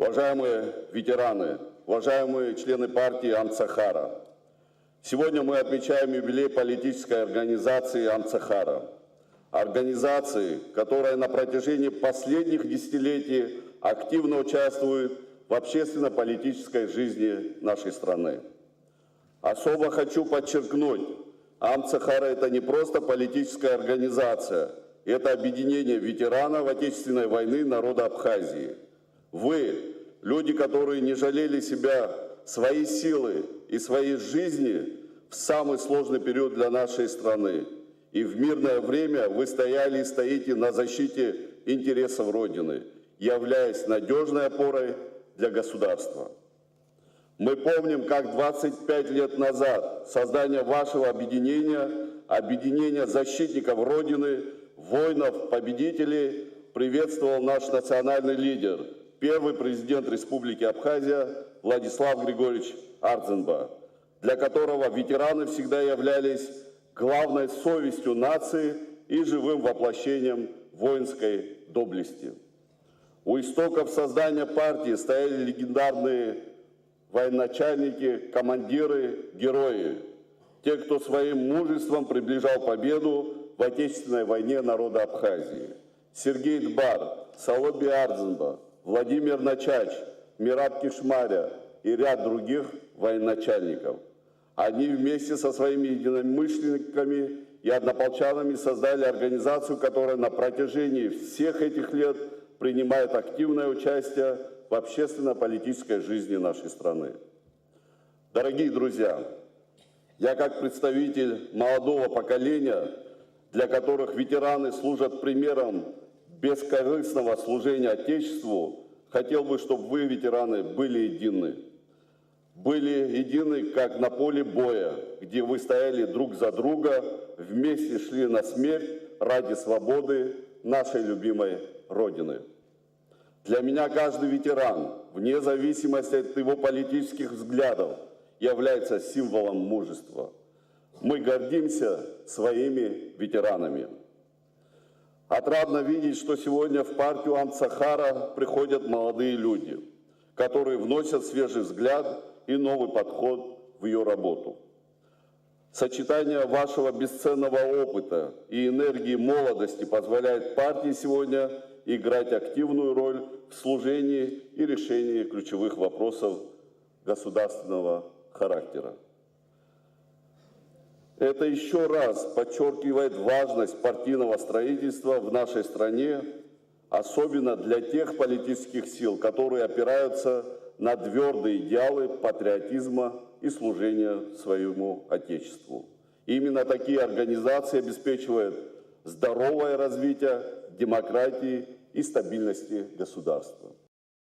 Уважаемые ветераны, уважаемые члены партии Амцахара, сегодня мы отмечаем юбилей политической организации Амцахара. Организации, которая на протяжении последних десятилетий активно участвует в общественно-политической жизни нашей страны. Особо хочу подчеркнуть, Амцахара – это не просто политическая организация, это объединение ветеранов Отечественной войны народа Абхазии. Вы, люди, которые не жалели себя, свои силы и своей жизни в самый сложный период для нашей страны. И в мирное время вы стояли и стоите на защите интересов Родины, являясь надежной опорой для государства. Мы помним, как 25 лет назад создание вашего объединения, объединения защитников Родины, воинов, победителей, приветствовал наш национальный лидер, первый президент Республики Абхазия Владислав Григорьевич Ардзинба, для которого ветераны всегда являлись главной совестью нации и живым воплощением воинской доблести. У истоков создания партии стояли легендарные военачальники, командиры, герои, те, кто своим мужеством приближал победу в Отечественной войне народа Абхазии. Сергей Дбар, Солоби Ардзинба, Владимир Начач, Мират Кишмаря и ряд других военачальников. Они вместе со своими единомышленниками и однополчанами создали организацию, которая на протяжении всех этих лет принимает активное участие в общественно-политической жизни нашей страны. Дорогие друзья, я как представитель молодого поколения, для которых ветераны служат примером бескорыстного служения Отечеству, хотел бы, чтобы вы, ветераны, были едины. Были едины, как на поле боя, где вы стояли друг за друга, вместе шли на смерть ради свободы нашей любимой Родины. Для меня каждый ветеран, вне зависимости от его политических взглядов, является символом мужества. Мы гордимся своими ветеранами. Отрадно видеть, что сегодня в партию Амцахара приходят молодые люди, которые вносят свежий взгляд и новый подход в ее работу. Сочетание вашего бесценного опыта и энергии молодости позволяет партии сегодня играть активную роль в служении и решении ключевых вопросов государственного характера. Это еще раз подчеркивает важность партийного строительства в нашей стране, особенно для тех политических сил, которые опираются на твердые идеалы патриотизма и служения своему Отечеству. Именно такие организации обеспечивают здоровое развитие демократии и стабильности государства.